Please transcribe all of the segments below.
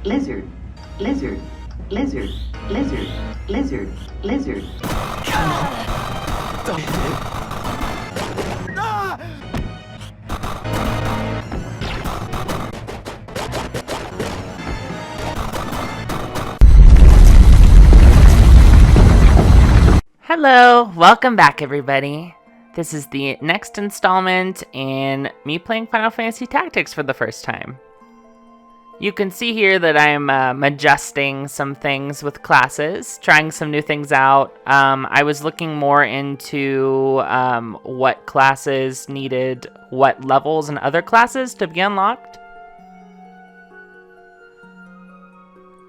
lizard, lizard, lizard, lizard, lizard, lizard. Don't hit it. Ah! Hello, welcome back everybody. This is the next installment in me playing Final Fantasy Tactics for the first time. You can see here that I'm adjusting some things with classes, trying some new things out. I was looking more into what classes needed what levels and other classes to be unlocked.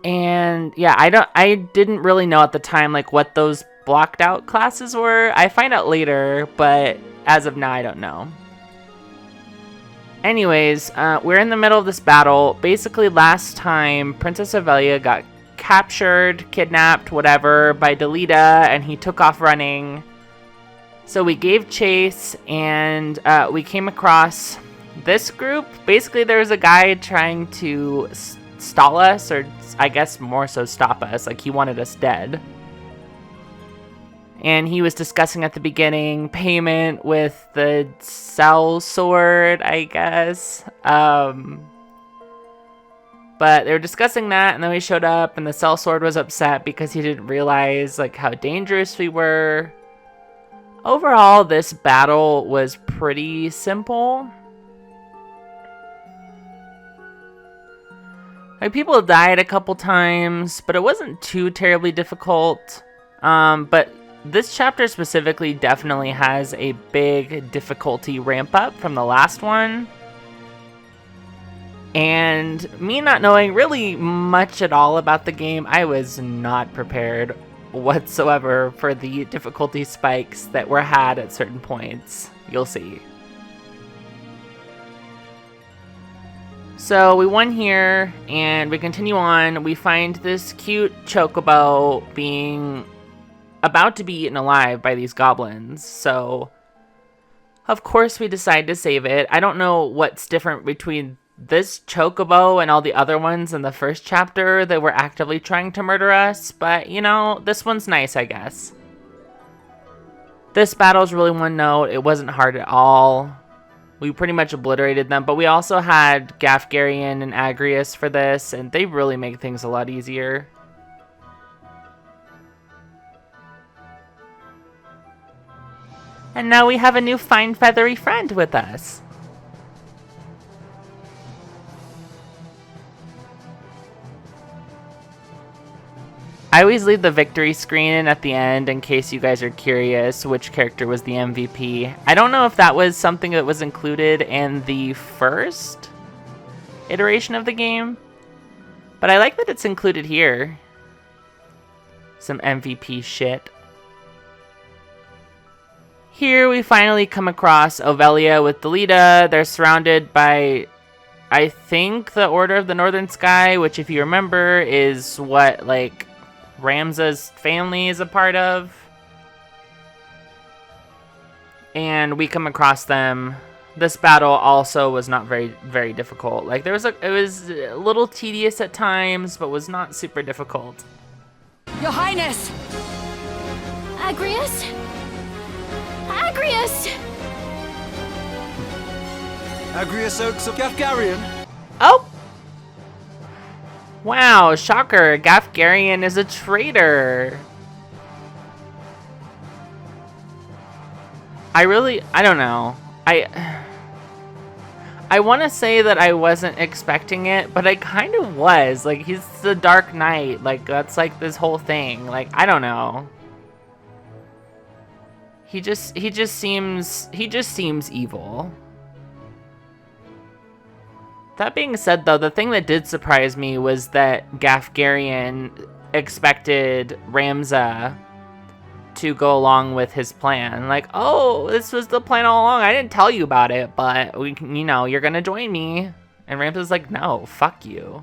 And yeah, I didn't really know at the time like what those blocked out classes were. I find out later, but as of now I don't know. Anyways, we're in the middle of this battle. Basically last time Princess Ivalice got captured, kidnapped, whatever, by Delita, and he took off running. So we gave chase, and we came across this group. Basically there was a guy trying to stall us, or I guess more so stop us, like he wanted us dead. And he was discussing at the beginning payment with the cell sword, I guess. But they were discussing that, and then we showed up, and the cell sword was upset because he didn't realize like how dangerous we were. Overall, this battle was pretty simple. Like, people died a couple times, but it wasn't too terribly difficult. But this chapter specifically definitely has a big difficulty ramp up from the last one. And me not knowing really much at all about the game, I was not prepared whatsoever for the difficulty spikes that were had at certain points. You'll see. So we won here, and we continue on. We find this cute chocobo being about to be eaten alive by these goblins, so of course we decide to save it. I don't know what's different between this chocobo and all the other ones in the first chapter that were actively trying to murder us, but you know, this one's nice, I guess. This battle's really one note. It wasn't hard at all. We pretty much obliterated them, but we also had Gafgarian and Agrius for this, and they really make things a lot easier. And now we have a new fine feathery friend with us. I always leave the victory screen at the end in case you guys are curious which character was the MVP. I don't know if that was something that was included in the first iteration of the game, but I like that it's included here. Some MVP shit. Here we finally come across Ovelia with Delita. They're surrounded by, I think, the Order of the Northern Sky, which if you remember is what, like, Ramza's family is a part of. And we come across them. This battle also was not very difficult. Like, it was a little tedious at times, but was not super difficult. Your Highness! Agrius? Agrius! Agrius Oaks of Gafgarian. Oh! Wow, shocker. Gafgarian is a traitor. I don't know. I want to say that I wasn't expecting it, but I kind of was. Like, he's the Dark Knight. Like, that's like this whole thing. Like, I don't know. He just seems evil. That being said, though, the thing that did surprise me was that Gafgarian expected Ramza to go along with his plan. Like, oh, this was the plan all along. I didn't tell you about it, but you're gonna join me. And Ramza's like, no, fuck you.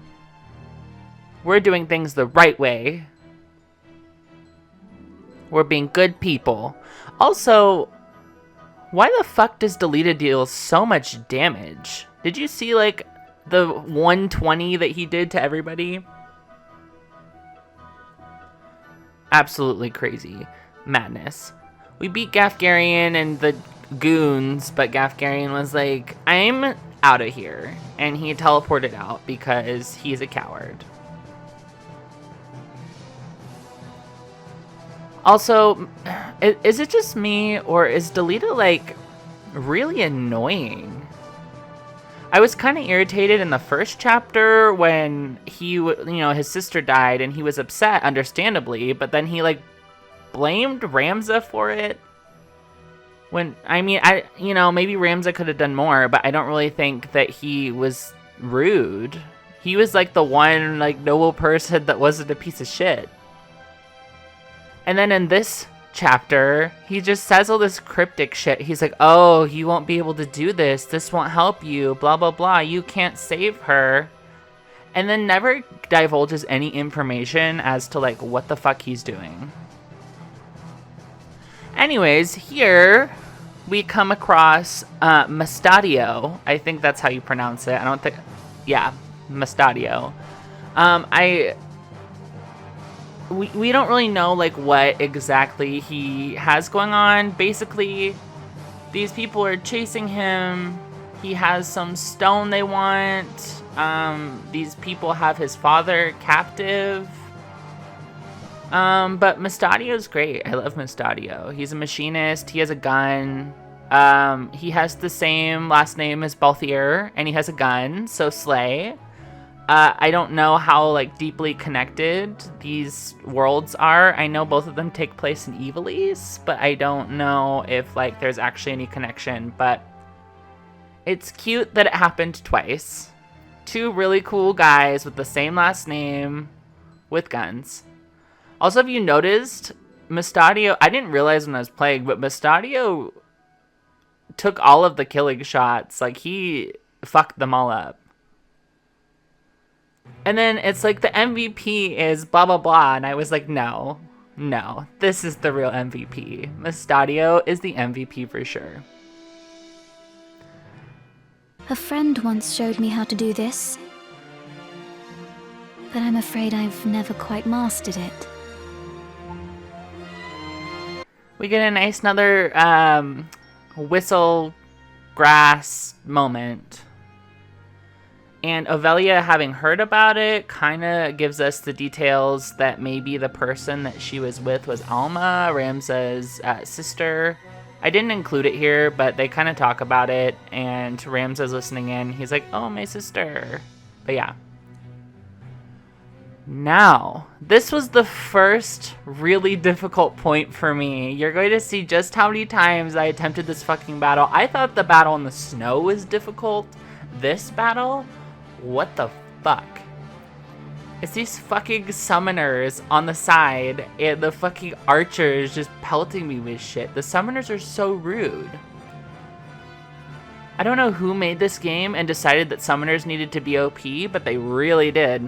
We're doing things the right way. We're being good people. Also, why the fuck does Delita deal so much damage? Did you see, like, the 120 that he did to everybody. Absolutely crazy. Madness. We beat Gafgarian and the goons, but Gafgarian was like, I'm out of here. And he teleported out because he's a coward. Also, is it just me, or is Delita, like, really annoying? I was kind of irritated in the first chapter when his sister died and he was upset, understandably, but then he, like, blamed Ramza for it. Maybe Ramza could have done more, but I don't really think that he was rude. He was, like, the one, like, noble person that wasn't a piece of shit. And then in this chapter, he just says all this cryptic shit. He's like, oh, you won't be able to do this. This won't help you. Blah, blah, blah. You can't save her. And then never divulges any information as to, like, what the fuck he's doing. Anyways, here we come across Mustadio. I think that's how you pronounce it. Yeah, Mustadio. We don't really know, like, what exactly he has going on. Basically, these people are chasing him. He has some stone they want. These people have his father captive. But Mustadio's great. I love Mustadio. He's a machinist. He has a gun. He has the same last name as Balthier, and he has a gun, so slay. I don't know how, like, deeply connected these worlds are. I know both of them take place in Ivalice, but I don't know if, like, there's actually any connection. But it's cute that it happened twice. Two really cool guys with the same last name with guns. Also, have you noticed, Mustadio, I didn't realize when I was playing, but Mustadio took all of the killing shots. Like, he fucked them all up. And then it's like the MVP is blah, blah, blah. And I was like, no, this is the real MVP. Mustadio is the MVP for sure. A friend once showed me how to do this, but I'm afraid I've never quite mastered it. We get a nice another whistle grass moment. And Ovelia, having heard about it, kind of gives us the details that maybe the person that she was with was Alma, Ramza's sister. I didn't include it here, but they kind of talk about it, and Ramza's listening in. He's like, oh, my sister. But yeah. Now, this was the first really difficult point for me. You're going to see just how many times I attempted this fucking battle. I thought the battle in the snow was difficult. This battle? What the fuck? It's these fucking summoners on the side and the fucking archers just pelting me with shit. The summoners are so rude. I don't know who made this game and decided that summoners needed to be OP, but they really did.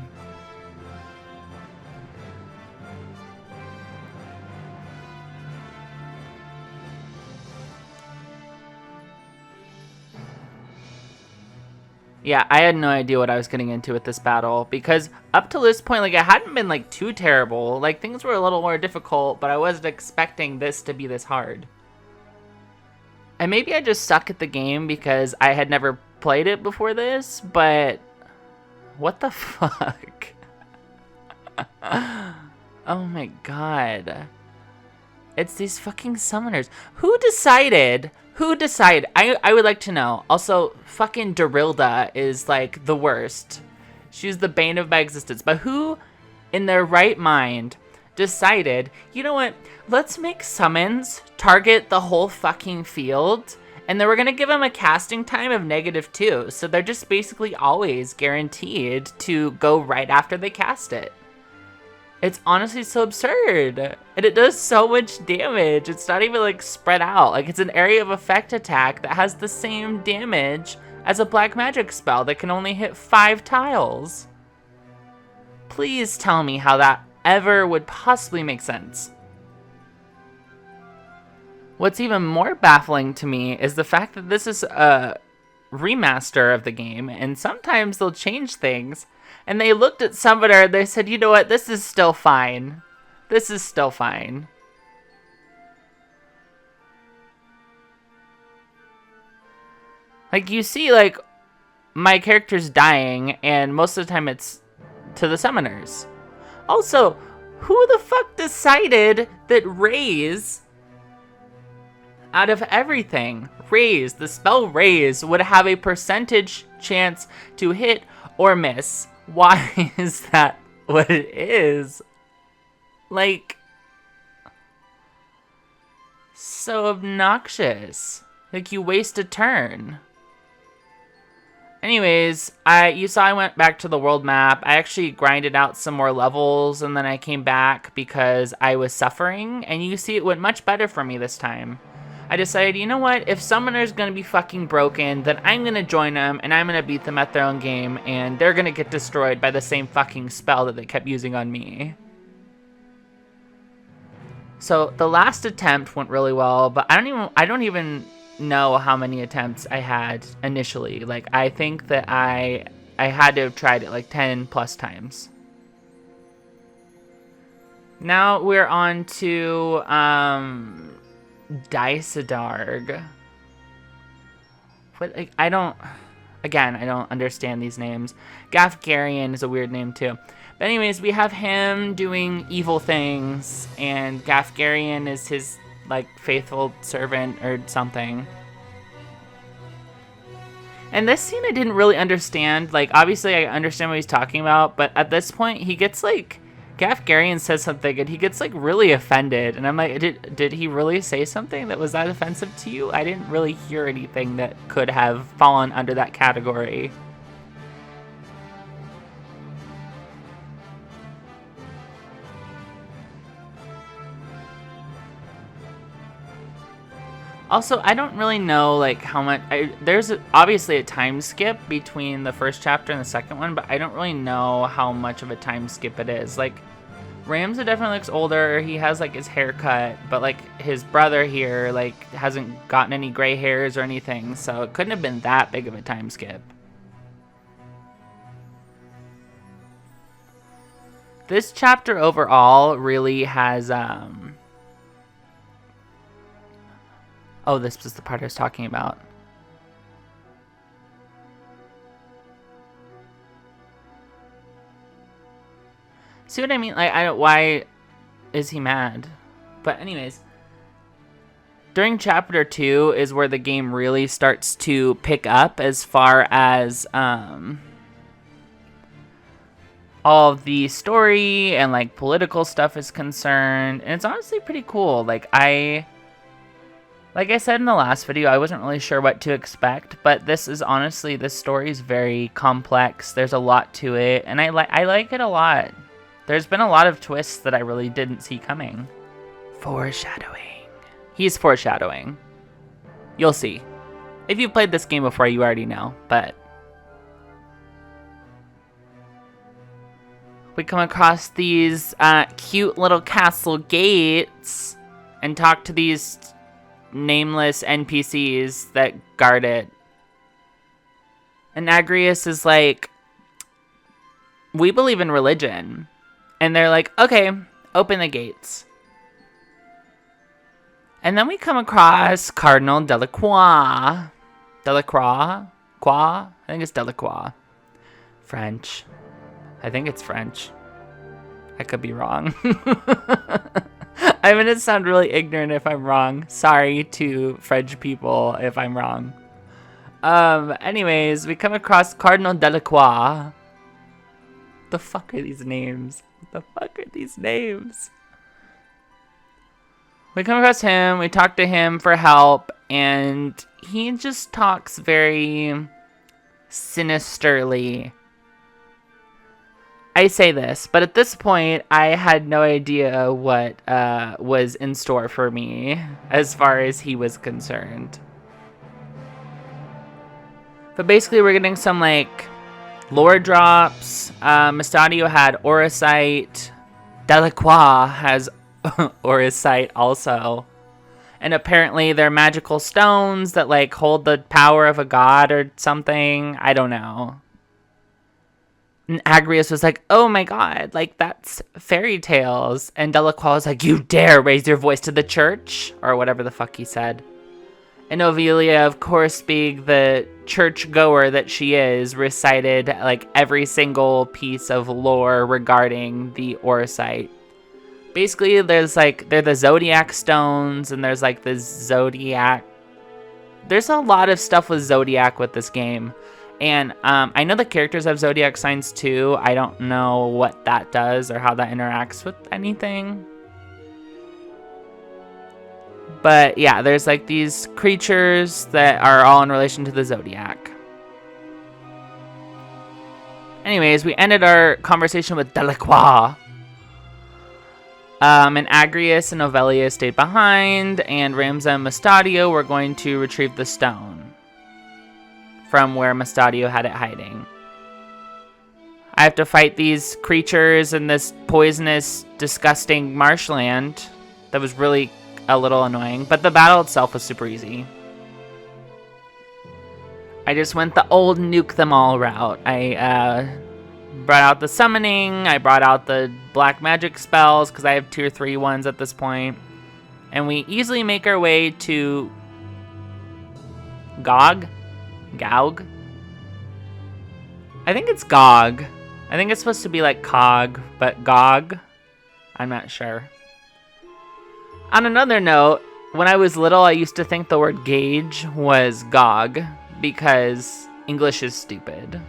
Yeah, I had no idea what I was getting into with this battle, because up to this point, like, it hadn't been, like, too terrible. Like, things were a little more difficult, but I wasn't expecting this to be this hard. And maybe I just suck at the game because I had never played it before this, but what the fuck? Oh my god. It's these fucking summoners. Who decided? I would like to know. Also, fucking Darilda is, like, the worst. She's the bane of my existence. But who, in their right mind, decided, you know what, let's make summons target the whole fucking field, and then we're gonna give them a casting time of -2, so they're just basically always guaranteed to go right after they cast it. It's honestly so absurd, and it does so much damage. It's not even, like, spread out. Like, it's an area of effect attack that has the same damage as a black magic spell that can only hit 5 tiles. Please tell me how that ever would possibly make sense. What's even more baffling to me is the fact that this is remaster of the game, and sometimes they'll change things. And they looked at Summoner and they said, you know what, this is still fine. This is still fine. Like, you see, like, my character's dying, and most of the time it's to the summoners. Also, who the fuck decided that raise, out of everything, raise, the spell raise, would have a percentage chance to hit or miss? Why is that what it is? Like, so obnoxious. Like, you waste a turn. Anyways, you saw I went back to the world map. I actually grinded out some more levels, and then I came back because I was suffering, and you see it went much better for me this time. I decided, you know what, if Summoner's gonna be fucking broken, then I'm gonna join them, and I'm gonna beat them at their own game, and they're gonna get destroyed by the same fucking spell that they kept using on me. So, the last attempt went really well, but I don't even know how many attempts I had initially. Like, I think that I had to have tried it like 10 plus times. Now we're on to Dysadarg. What, like, I don't understand these names. Gafgarian is a weird name too. But anyways, we have him doing evil things, and Gafgarian is his, like, faithful servant or something. And this scene I didn't really understand. Like, obviously I understand what he's talking about, but at this point he gets, like, Gafgarian says something and he gets, like, really offended. And I'm like, did he really say something that was that offensive to you? I didn't really hear anything that could have fallen under that category. Also, I don't really know, like, how much... there's obviously a time skip between the first chapter and the second one, but I don't really know how much of a time skip it is. Like, Ramza definitely looks older. He has, like, his hair cut, but, like, his brother here, like, hasn't gotten any gray hairs or anything, so it couldn't have been that big of a time skip. This chapter overall really has, oh, this was the part I was talking about. See what I mean? Like, why is he mad? But anyways, during chapter 2 is where the game really starts to pick up as far as all of the story and, like, political stuff is concerned. And it's honestly pretty cool. Like I said in the last video, I wasn't really sure what to expect, but this story is very complex. There's a lot to it, and I like it a lot. There's been a lot of twists that I really didn't see coming. Foreshadowing. He's foreshadowing. You'll see. If you've played this game before, you already know, but... we come across these cute little castle gates and talk to these nameless NPCs that guard it. And Agrius is like, we believe in religion. And they're like, okay, open the gates. And then we come across Cardinal Delacroix. Delacroix? Croix? I think it's Delacroix. French. I think it's French. I could be wrong. I'm gonna sound really ignorant if I'm wrong. Sorry to French people if I'm wrong. Anyways, we come across Cardinal Delacroix. The fuck are these names? What the fuck are these names? We come across him, we talk to him for help, and he just talks very sinisterly. I say this, but at this point, I had no idea what was in store for me as far as he was concerned. But basically, we're getting some, like, lore drops. Mustadio had Auracite. Delacroix has Auracite also. And apparently they're magical stones that, like, hold the power of a god or something. I don't know. And Agrius was like, oh my god, like, that's fairy tales. And Delacroix was like, you dare raise your voice to the church? Or whatever the fuck he said. And Ovelia, of course, being the church-goer that she is, recited, like, every single piece of lore regarding the Orsite. Basically, there's, like, they're the Zodiac stones, and there's, like, the Zodiac... There's a lot of stuff with Zodiac with this game. And I know the characters have Zodiac signs, too. I don't know what that does or how that interacts with anything. But, yeah, there's, like, these creatures that are all in relation to the Zodiac. Anyways, we ended our conversation with Delacroix. And Agrius and Ovelia stayed behind, and Ramza and Mustadio were going to retrieve the stone from where Mustadio had it hiding. I have to fight these creatures in this poisonous, disgusting marshland. That was really a little annoying, but the battle itself was super easy. I just went the old nuke them all route. I brought out the summoning, I brought out the black magic spells, because I have 2 or 3 ones at this point. And we easily make our way to Gaug? I think it's Gaug. I think it's supposed to be like Cog, but Gaug? I'm not sure. On another note, when I was little, I used to think the word gauge was Gog, because English is stupid.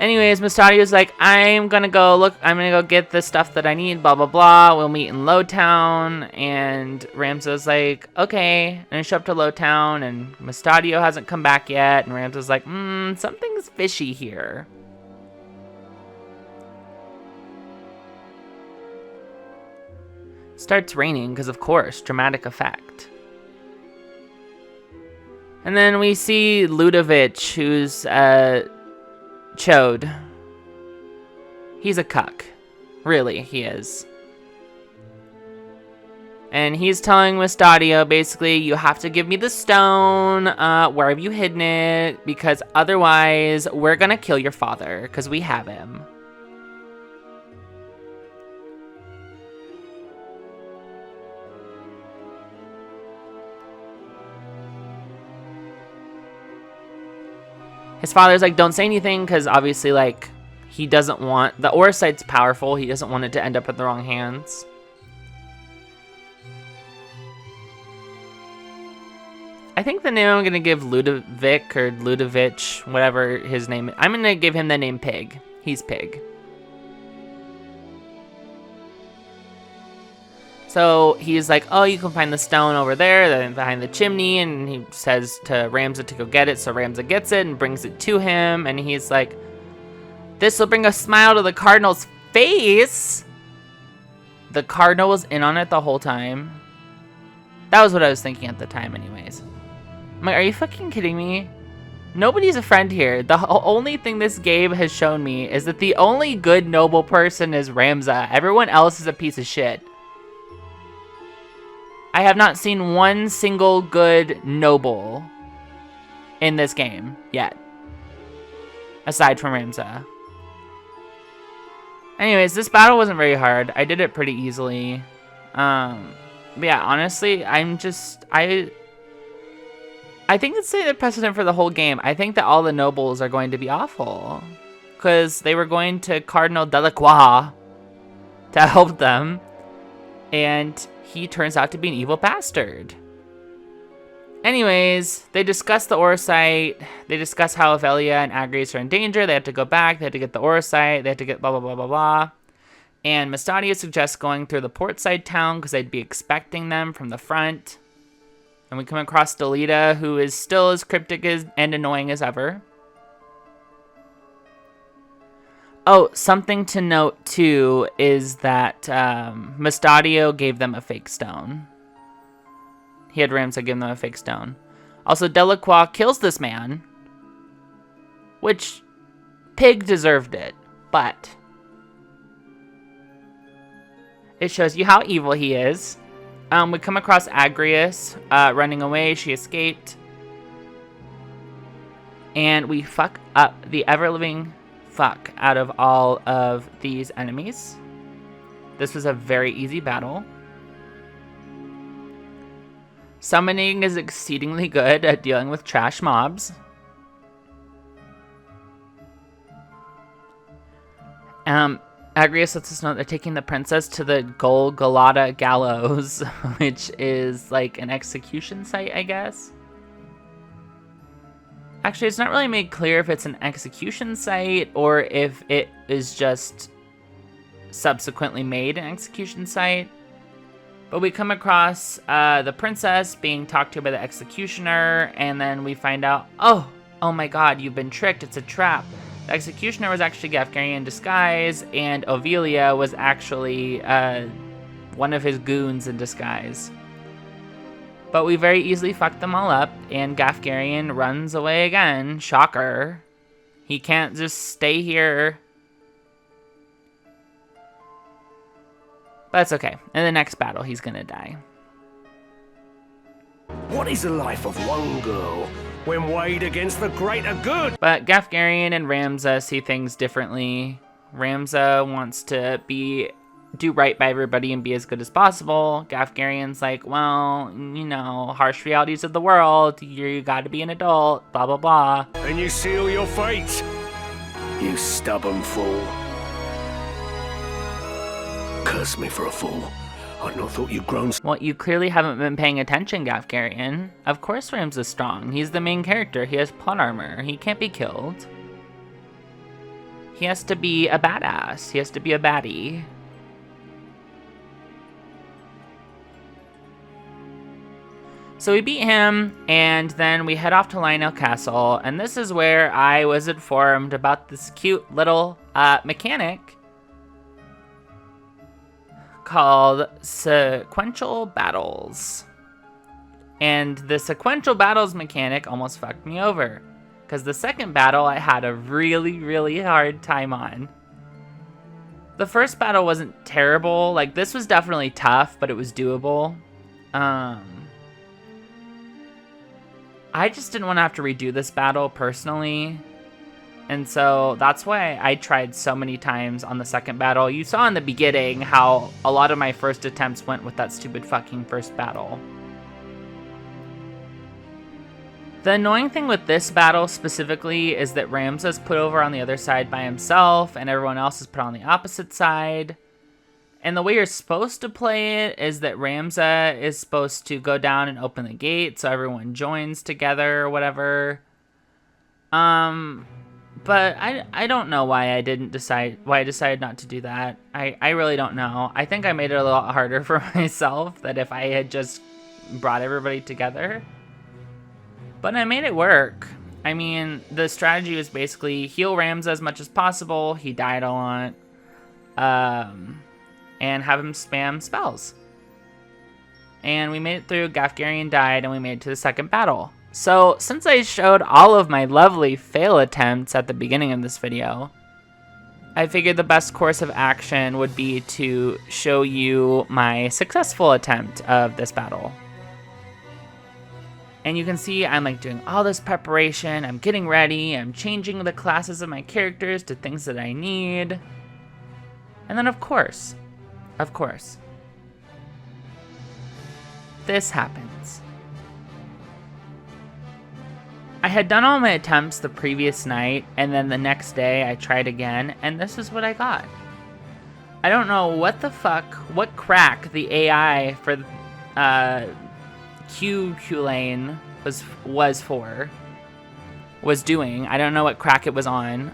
Anyways, Mustadio's like, I'm gonna go get the stuff that I need, blah, blah, blah. We'll meet in Lowtown. And Ramza's like, okay. And I show up to Lowtown, and Mustadio hasn't come back yet. And Ramza's like, something's fishy here. Starts raining, because of course, dramatic effect. And then we see Ludovic, who's Chode. He's a cuck. Really, he is. And he's telling Mustadio, basically, you have to give me the stone. Where have you hidden it? Because otherwise, we're gonna kill your father, because we have him. His father's like, don't say anything, because obviously, like, he doesn't want... The Orsite's powerful. He doesn't want it to end up in the wrong hands. I think the name I'm going to give Ludovic, or Ludovic, whatever his name is. I'm going to give him the name Pig. He's Pig. So he's like, oh, you can find the stone over there, then behind the chimney, and he says to Ramza to go get it, so Ramza gets it and brings it to him, and he's like, this will bring a smile to the Cardinal's face! The Cardinal was in on it the whole time. That was what I was thinking at the time anyways. I'm like, are you fucking kidding me? Nobody's a friend here. The only thing this game has shown me is that the only good noble person is Ramza. Everyone else is a piece of shit. I have not seen one single good noble in this game yet. Aside from Ramza. Anyways, this battle wasn't very hard. I did it pretty easily. But yeah, honestly, I think it's the precedent for the whole game. I think that all the nobles are going to be awful. Because they were going to Cardinal Delacroix to help them. And he turns out to be an evil bastard. Anyways, they discuss the Orsite. They discuss how Ovelia and Agrius are in danger. They have to go back. They have to get the Orsite. They have to get blah, blah, blah, blah, blah. And Mustadio suggests going through the portside town because they'd be expecting them from the front. And we come across Delita, who is still as cryptic and annoying as ever. Oh, something to note, too, is that Mustadio gave them a fake stone. He had Ramza give them a fake stone. Also, Delacroix kills this man. Which, Pig deserved it, but... It shows you how evil he is. We come across Agrius running away. She escaped. And we fuck up the ever-living fuck out of all of these enemies. This was a very easy battle. Summoning is exceedingly good at dealing with trash mobs. Agrius lets us know they're taking the princess to the Golgotha Gallows, which is like an execution site, I guess. Actually, it's not really made clear if it's an execution site or if it is just subsequently made an execution site. But we come across the princess being talked to by the executioner, and then we find out, oh my god, you've been tricked, it's a trap. The executioner was actually Gafgarian in disguise, and Ovelia was actually one of his goons in disguise. But we very easily fucked them all up, and Gafgarian runs away again. Shocker. He can't just stay here. But that's okay. In the next battle, he's gonna die. What is the life of one girl when weighed against the greater good? But Gafgarian and Ramza see things differently. Ramza wants to do right by everybody and be as good as possible. Gafgarian's like, well, you know, harsh realities of the world. You gotta be an adult, blah, blah, blah. And you seal your fate, you stubborn fool. Curse me for a fool. I'd not thought you'd grown. Well, you clearly haven't been paying attention, Gafgarian. Of course Ramza's strong. He's the main character. He has plot armor. He can't be killed. He has to be a badass. He has to be a baddie. So we beat him, and then we head off to Lionel Castle, and this is where I was informed about this cute little mechanic called sequential battles. And the sequential battles mechanic almost fucked me over, because the second battle I had a really, really hard time on. The first battle wasn't terrible. Like, this was definitely tough, but it was doable. I just didn't want to have to redo this battle personally. And so that's why I tried so many times on the second battle. You saw in the beginning how a lot of my first attempts went with that stupid fucking first battle. The annoying thing with this battle specifically is that Ramza's put over on the other side by himself and everyone else is put on the opposite side. And the way you're supposed to play it is that Ramza is supposed to go down and open the gate so everyone joins together or whatever. But I don't know why I decided not to do that. I really don't know. I think I made it a lot harder for myself than if I had just brought everybody together. But I made it work. I mean, the strategy was basically heal Ramza as much as possible. He died a lot. And have him spam spells. And we made it through, Gafgarian died, and we made it to the second battle. So, since I showed all of my lovely fail attempts at the beginning of this video, I figured the best course of action would be to show you my successful attempt of this battle. And you can see I'm like doing all this preparation, I'm getting ready, I'm changing the classes of my characters to things that I need. And then of course, this happens. I had done all my attempts the previous night, and then the next day I tried again, and this is what I got. I don't know what crack the AI for Q-Lane was doing. I don't know what crack it was on.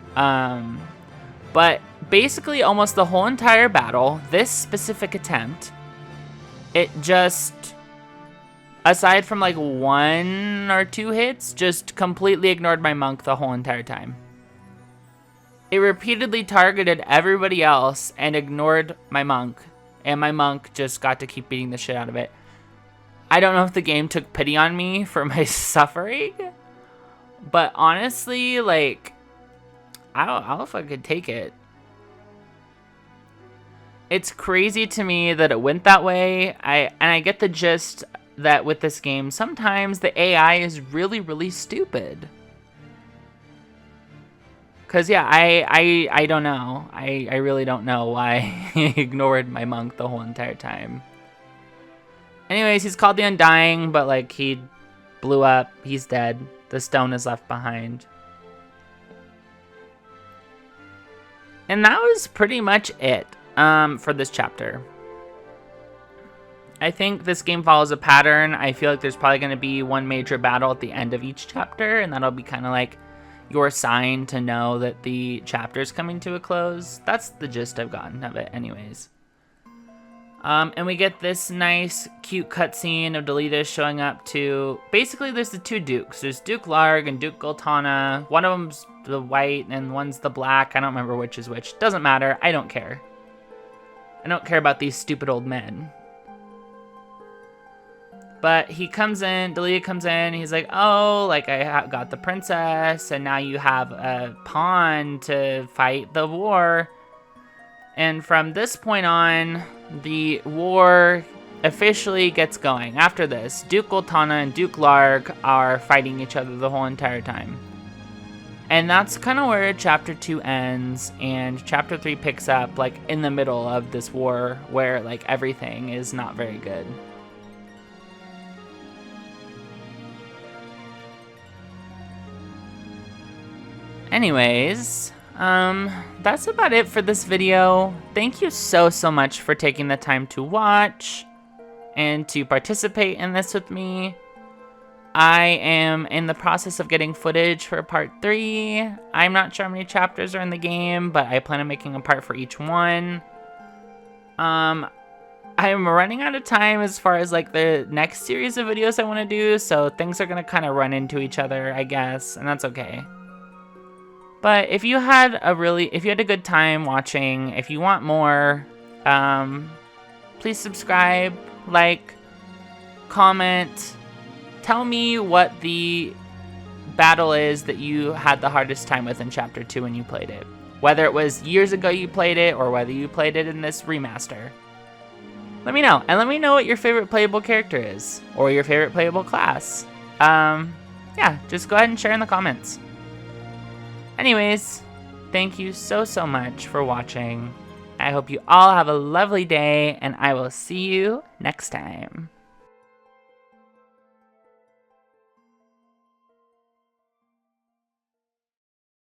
But basically almost the whole entire battle, this specific attempt, it just, aside from like 1 or 2 hits, just completely ignored my monk the whole entire time. It repeatedly targeted everybody else and ignored my monk, and my monk just got to keep beating the shit out of it. I don't know if the game took pity on me for my suffering, but honestly, like, I don't know if I could take it. it's crazy to me that it went that way. I get the gist that with this game, sometimes the AI is really, really stupid. Cause yeah, I don't know. I really don't know why he ignored my monk the whole entire time. Anyways, he's called the Undying, but like he blew up. He's dead. The stone is left behind. And that was pretty much it for this chapter. I think this game follows a pattern. I feel like there's probably going to be one major battle at the end of each chapter, and that'll be kind of like your sign to know that the chapter's coming to a close. That's the gist I've gotten of it anyways. And we get this nice, cute cutscene of Deletus showing up to... Basically, there's the two dukes. There's Duke Larg and Duke Goltana. One of them's the white and one's the black. I don't remember which is which. Doesn't matter. I don't care. I don't care about these stupid old men. But he comes in, Deletus comes in, he's like, oh, like, I got the princess, and now you have a pawn to fight the war. And from this point on, the war officially gets going. After this, Duke Goltana and Duke Larg are fighting each other the whole entire time. And that's kind of where Chapter 2 ends, and Chapter 3 picks up, like, in the middle of this war, where, like, everything is not very good. Anyways, that's about it for this video. Thank you so much for taking the time to watch and to participate in this with me. I am in the process of getting footage for part 3. I'm not sure how many chapters are in the game, but I plan on making a part for each one. I'm running out of time as far as like the next series of videos I want to do, so things are going to kind of run into each other, I guess, and that's okay. But if you had a good time watching, if you want more, please subscribe, like, comment, tell me what the battle is that you had the hardest time with in Chapter 2 when you played it. Whether it was years ago you played it, or whether you played it in this remaster. Let me know, and let me know what your favorite playable character is, or your favorite playable class. Yeah, just go ahead and share in the comments. Anyways, thank you so much for watching. I hope you all have a lovely day, and I will see you next time.